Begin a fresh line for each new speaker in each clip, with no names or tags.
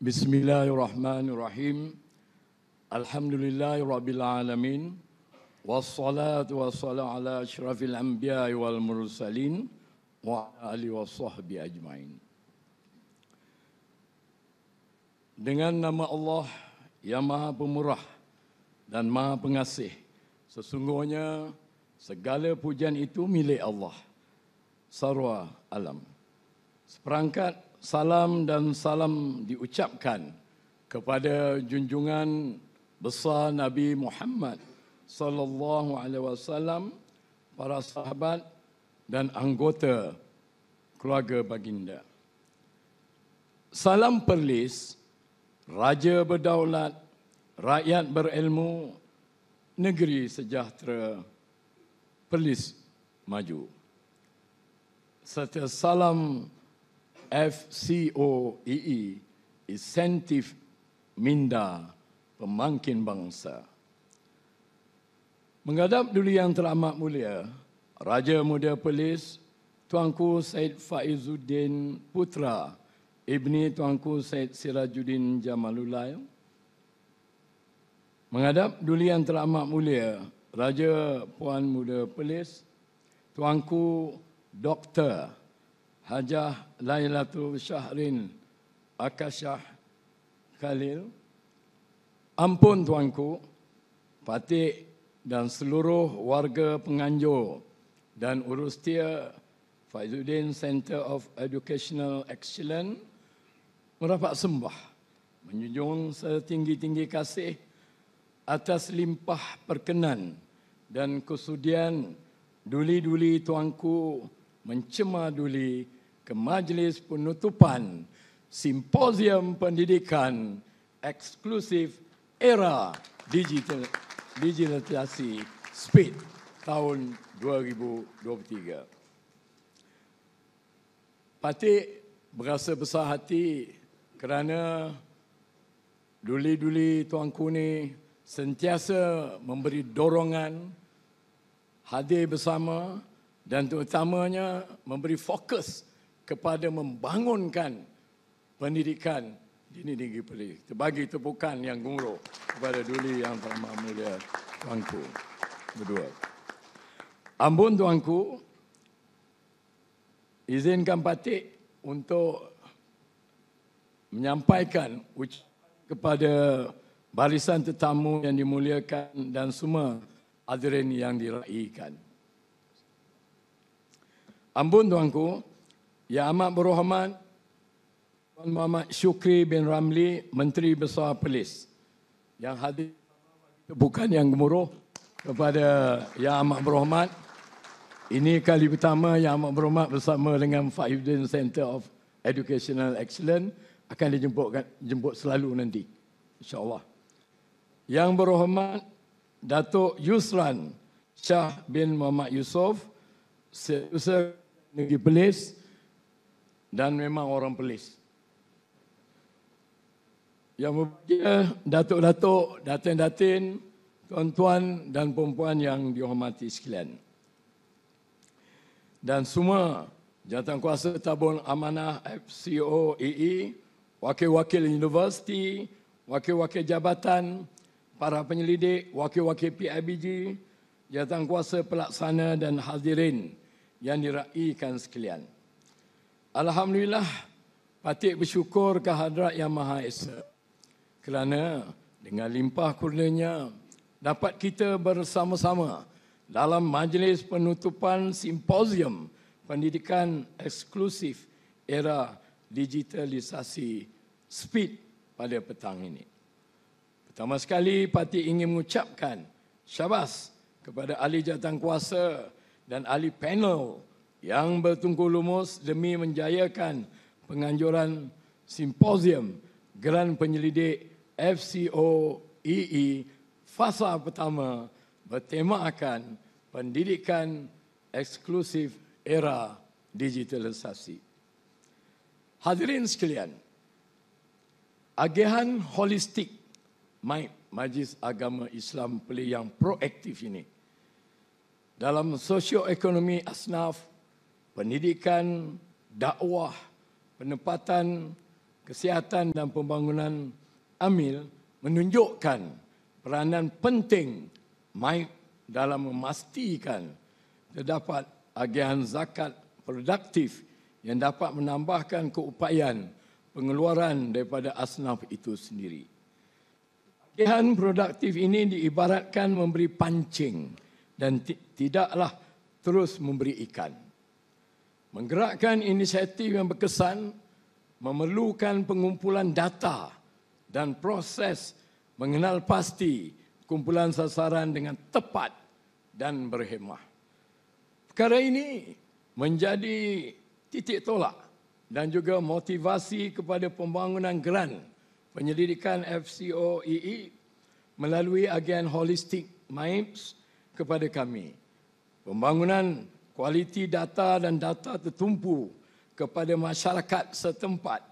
Bismillahirrahmanirrahim. Alhamdulillahirabbil alamin. Wassalatu wassalamu ala asyrafil anbiya'i wal mursalin wa ala alihi washabbihi ajmain. Dengan nama Allah yang Maha Pemurah dan Maha Pengasih, sesungguhnya segala pujian itu milik Allah, sarwa alam. Seperangkat salam dan salam diucapkan kepada junjungan besar Nabi Muhammad sallallahu alaihi wasallam, para sahabat dan anggota keluarga baginda. Salam Perlis, raja berdaulat, rakyat berilmu, negeri sejahtera, Perlis maju. Serta salam FCOEE, Insentif Minda Pemangkin Bangsa. Menghadap duli yang teramat mulia, Raja Muda Perlis, Tuanku Syed Faizuddin Putra, Ibni Tuanku Syed Sirajuddin Jamalullah. Menghadap duli yang teramat mulia, Raja Puan Muda Perlis, Tuanku Dr. Hajah Lailatul Syahrin Akasyah Khalil. Ampun Tuanku, Patik dan seluruh warga Penganjur dan Urustia Faizuddin Center of Educational Excellence merapat sembah, menjunjung setinggi-tinggi kasih atas limpah perkenan dan kesudian duli-duli Tuanku mencemar duli ke majlis penutupan Simposium Pendidikan Eksklusif Era Digitalisasi SPID tahun 2023. Patik berasa besar hati kerana duli-duli Tuanku ni sentiasa memberi dorongan, hadir bersama dan terutamanya memberi fokus kepada membangunkan pendidikan di negeri Perlis. Terbagi tepukan yang gemuruh kepada duli yang teramat mulia Tuanku berdua. Ampun Tuanku, izinkan Patik untuk menyampaikan kepada barisan tetamu yang dimuliakan dan semua hadirin yang diraikan. Ampun Tuanku, Yang Amat Berhormat Tuan Muhammad Syukri bin Ramli, Menteri Besar Perlis, yang hadir tepukan yang gemuruh kepada Yang Amat Berhormat. Ini kali pertama Yang Amat Berhormat bersama dengan Faizuddin Center of Educational Excellence akan dijemput selalu nanti, insya-Allah. Yang Berhormat Datuk Yusran Shah bin Muhammad Yusof, Setiausaha Negeri Perlis dan memang orang Perlis. Yang berbahagia datuk-datuk, datin-datin, tuan-tuan dan puan-puan yang dihormati sekalian. Dan semua jawatankuasa tabung amanah FCOEE, wakil-wakil universiti, wakil-wakil jabatan, para penyelidik, wakil-wakil PIBG, jawatankuasa pelaksana dan hadirin yang diraikan sekalian. Alhamdulillah, Patik bersyukur kehadrat Yang Maha Esa kerana dengan limpah kurnianya dapat kita bersama-sama dalam majlis penutupan Simposium Pendidikan Eksklusif Era Digitalisasi SPID pada petang ini. Pertama sekali, Patik ingin mengucapkan syabas kepada ahli jawatankuasa dan ahli panel yang bertungku lumus demi menjayakan penganjuran Simposium Geran Penyelidik FCOEE fasa pertama bertemakan Pendidikan Eksklusif Era Digitalisasi. Hadirin sekalian, agihan holistik Majlis Agama Islam Perlis yang proaktif ini dalam sosioekonomi asnaf, pendidikan, dakwah, penempatan Kesihatan dan Pembangunan AMIL menunjukkan peranan penting MAIP dalam memastikan terdapat agihan zakat produktif yang dapat menambahkan keupayaan pengeluaran daripada asnaf itu sendiri. Agihan produktif ini diibaratkan memberi pancing dan tidaklah terus memberi ikan. Menggerakkan inisiatif yang berkesan memerlukan pengumpulan data dan proses mengenal pasti kumpulan sasaran dengan tepat dan berhemah. Perkara ini menjadi titik tolak dan juga motivasi kepada pembangunan geran penyelidikan FCOEE melalui agian holistik MAIPS kepada kami. Pembangunan kualiti data dan data tertumpu kepada masyarakat setempat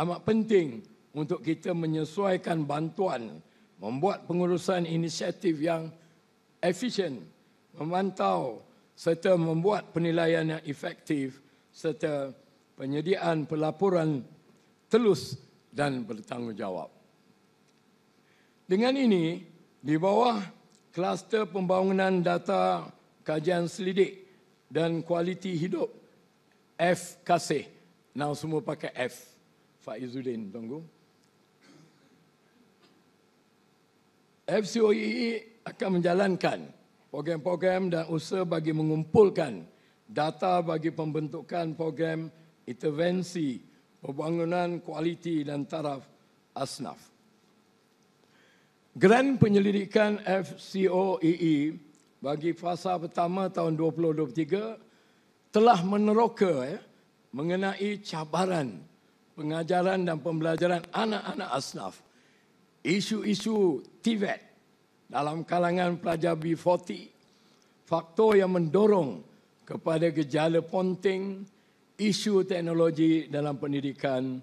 amat penting untuk kita menyesuaikan bantuan, membuat pengurusan inisiatif yang efisien, memantau serta membuat penilaian yang efektif serta penyediaan pelaporan telus dan bertanggungjawab. Dengan ini, di bawah kluster pembangunan data kajian selidik dan kualiti hidup F Kasih. Now semua pakai F. Faizuddin, tunggu. FCOEE akan menjalankan program-program dan usaha bagi mengumpulkan data bagi pembentukan program intervensi pembangunan kualiti dan taraf asnaf. Geran penyelidikan FCOEE bagi fasa pertama tahun 2023 telah meneroka mengenai cabaran pengajaran dan pembelajaran anak-anak asnaf, isu-isu TVET dalam kalangan pelajar B40, faktor yang mendorong kepada gejala ponting, isu teknologi dalam pendidikan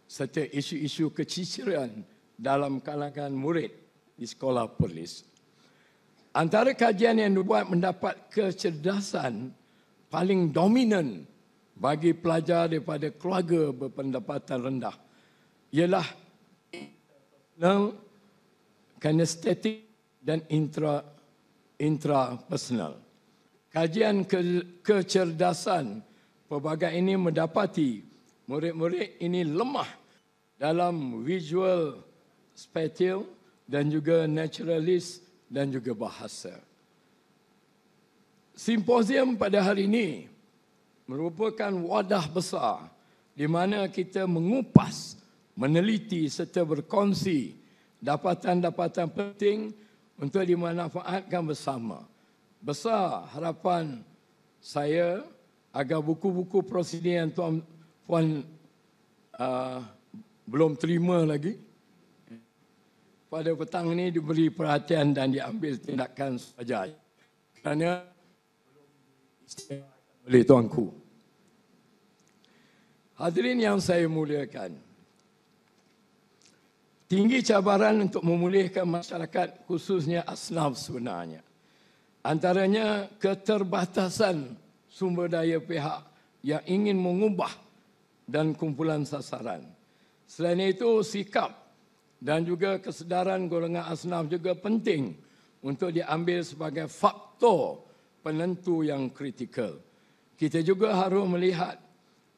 serta isu-isu keciciran dalam kalangan murid di sekolah Perlis. Antara kajian yang dibuat mendapat kecerdasan paling dominan bagi pelajar daripada keluarga berpendapatan rendah ialah kinestetik dan intrapersonal. Kajian kecerdasan pelbagai ini mendapati murid-murid ini lemah dalam visual, spatial dan juga naturalist dan juga bahasa. Simposium pada hari ini merupakan wadah besar di mana kita mengupas, meneliti serta berkongsi dapatan-dapatan penting untuk dimanfaatkan bersama. Besar harapan saya agar buku-buku prosedur yang Puan belum terima lagi pada petang ini diberi perhatian dan diambil tindakan sahaja. Kerana oleh tuanku. Hadirin yang saya muliakan, tinggi cabaran untuk memulihkan masyarakat khususnya asnaf sebenarnya. Antaranya keterbatasan sumber daya pihak yang ingin mengubah dan kumpulan sasaran. Selain itu, sikap dan juga kesedaran golongan asnaf juga penting untuk diambil sebagai faktor penentu yang kritikal. Kita juga harus melihat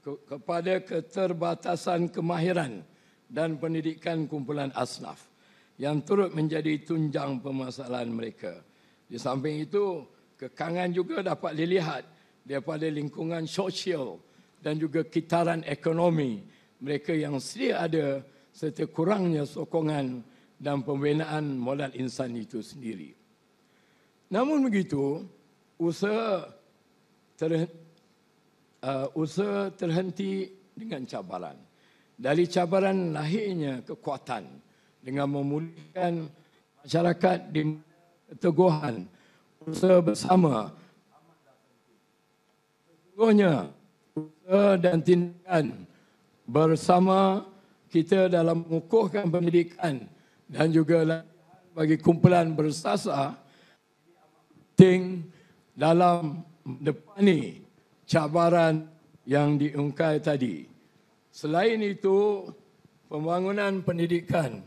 kepada keterbatasan kemahiran dan pendidikan kumpulan asnaf yang turut menjadi tunjang permasalahan mereka. Di samping itu, kekangan juga dapat dilihat daripada lingkungan sosial dan juga kitaran ekonomi mereka yang sedia ada serta kurangnya sokongan dan pembinaan modal insan itu sendiri. Namun begitu, usaha terhenti dengan cabaran. Dari cabaran lahirnya kekuatan dengan memulihkan masyarakat di keteguhan, usaha bersama. Sesungguhnya, usaha dan tindakan bersama kita dalam mengukuhkan pendidikan dan juga bagi kumpulan bersasar penting dalam depani cabaran yang diungkai tadi. Selain itu, pembangunan pendidikan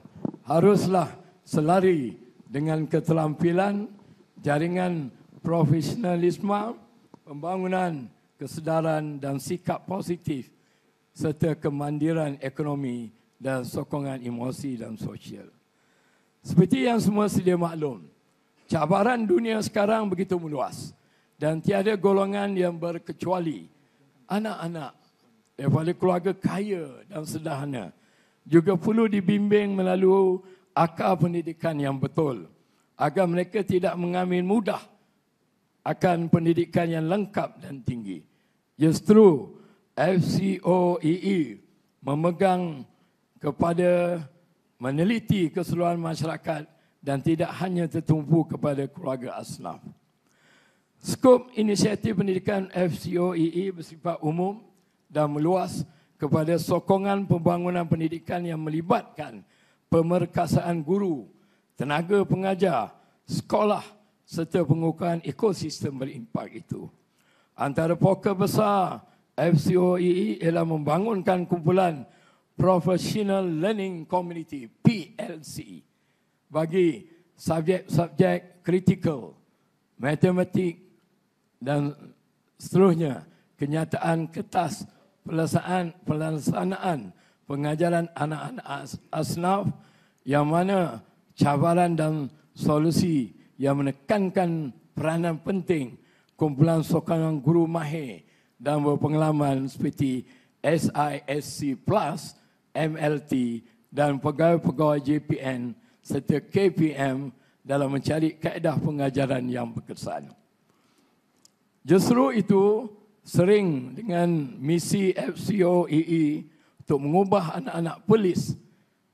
haruslah selari dengan keterampilan, jaringan profesionalisme, pembangunan kesedaran dan sikap positif serta kemandiran ekonomi dan sokongan emosi dan sosial. Seperti yang semua sedia maklum, cabaran dunia sekarang begitu meluas dan tiada golongan yang berkecuali anak-anak daripada keluarga kaya dan sederhana juga perlu dibimbing melalui akar pendidikan yang betul agar mereka tidak mengambil mudah akan pendidikan yang lengkap dan tinggi. Justru FCOEE memegang kepada meneliti keseluruhan masyarakat dan tidak hanya tertumpu kepada keluarga asnaf. Skop inisiatif pendidikan FCOEE bersifat umum dan meluas kepada sokongan pembangunan pendidikan yang melibatkan pemerkasaan guru, tenaga pengajar, sekolah serta pengukuhan ekosistem berimpak itu. Antara pokok besar FCOEE ialah membangunkan kumpulan Professional Learning Community PLC bagi subjek-subjek kritikal, matematik dan seterusnya, kenyataan kertas pelaksanaan pengajaran anak-anak asnaf yang mana cabaran dan solusi yang menekankan peranan penting kumpulan sokongan guru mahir dan berpengalaman seperti SISC Plus, MLT dan pegawai-pegawai JPN serta KPM dalam mencari kaedah pengajaran yang berkesan. Justru itu, sering dengan misi FCOEE untuk mengubah anak-anak polis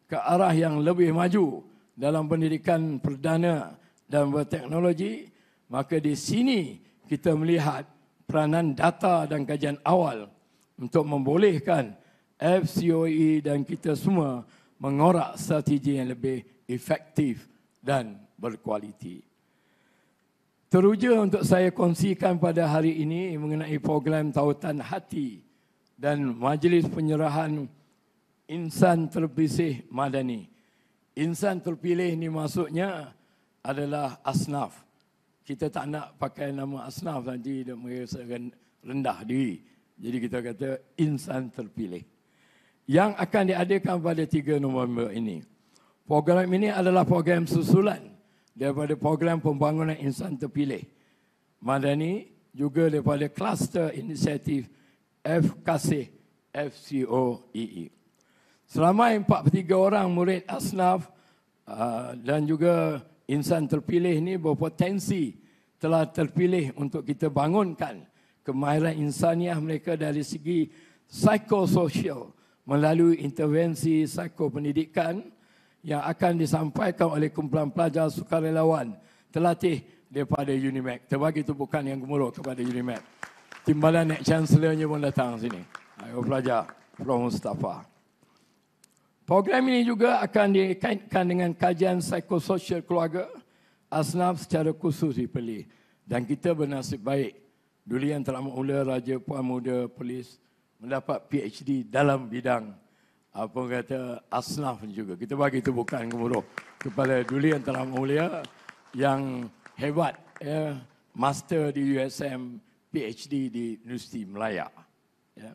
ke arah yang lebih maju dalam pendidikan perdana dan berteknologi, maka di sini kita melihat peranan data dan kajian awal untuk membolehkan FCOEE dan kita semua mengorak strategi yang lebih efektif dan berkualiti. Teruja untuk saya kongsikan pada hari ini mengenai program tautan hati dan majlis penyerahan insan terpilih madani. Insan terpilih ini maksudnya adalah asnaf. Kita tak nak pakai nama asnaf nanti dia merasa rendah diri. Jadi kita kata insan terpilih. Yang akan diadakan pada 3 November ini. Program ini adalah program susulan daripada program pembangunan insan terpilih madani juga daripada kluster inisiatif FKasih FCOEE. Selama 43 orang murid asnaf dan juga insan terpilih ini berpotensi telah terpilih untuk kita bangunkan kemahiran insaniah mereka dari segi psikososial melalui intervensi psikopendidikan yang akan disampaikan oleh kumpulan pelajar sukarelawan terlatih daripada UNIMAC. Terbagi tupukan yang gemuruh kepada UNIMAC. Timbalan Nek Chancellor-nya pun datang sini. Ayo pelajar, Prof. Mustafa. Program ini juga akan dikaitkan dengan kajian psikososial keluarga asnaf secara khusus dipilih. Dan kita bernasib baik. Duli Yang Teramat Mulia Raja Puan Muda Polis mendapat PhD dalam bidang apa kata asnaf juga. Kita bagi tepukan gemuruh kepada Duli Yang Teramat Mulia yang hebat, ya, master di USM, PhD di Universiti Melaya. Ya.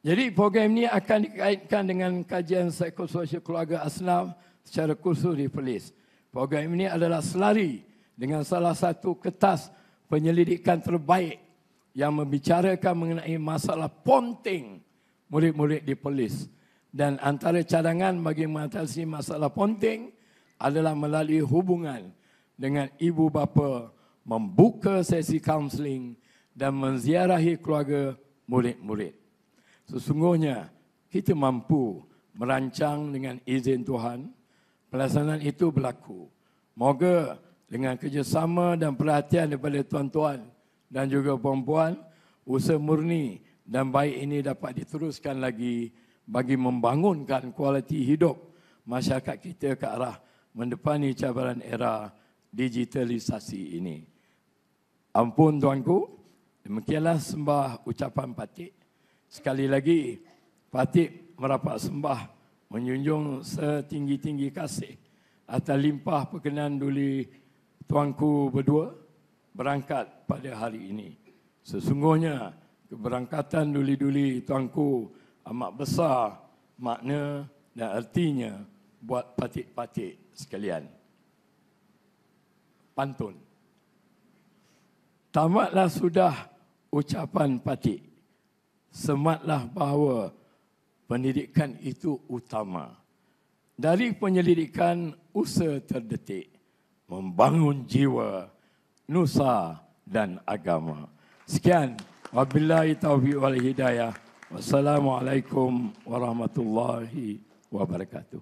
Jadi program ini akan dikaitkan dengan kajian psikososial keluarga asnaf secara khusus di Perlis. Program ini adalah selari dengan salah satu kertas penyelidikan terbaik yang membicarakan mengenai masalah ponting murid-murid di Perlis. Dan antara cadangan bagi mengatasi masalah ponting adalah melalui hubungan dengan ibu bapa, membuka sesi kaunseling dan menziarahi keluarga murid-murid. Sesungguhnya kita mampu merancang dengan izin Tuhan, pelaksanaan itu berlaku. Moga dengan kerjasama dan perhatian daripada tuan-tuan dan juga perempuan, usaha murni dan baik ini dapat diteruskan lagi bagi membangunkan kualiti hidup masyarakat kita ke arah mendepani cabaran era digitalisasi ini. Ampun tuanku, demikianlah sembah ucapan Patik. Sekali lagi, Patik merapat sembah menjunjung setinggi-tinggi kasih atas limpah perkenan duli tuanku berdua berangkat pada hari ini. Sesungguhnya keberangkatan duli-duli tuanku amat besar makna dan artinya buat patik-patik sekalian. Pantun. Tamatlah sudah ucapan patik. Sematlah bahawa pendidikan itu utama. Dari penyelidikan usaha terdetik, membangun jiwa, nusa dan agama. Sekian. Wabillahi taufiq wal hidayah. Wassalamualaikum warahmatullahi wabarakatuh.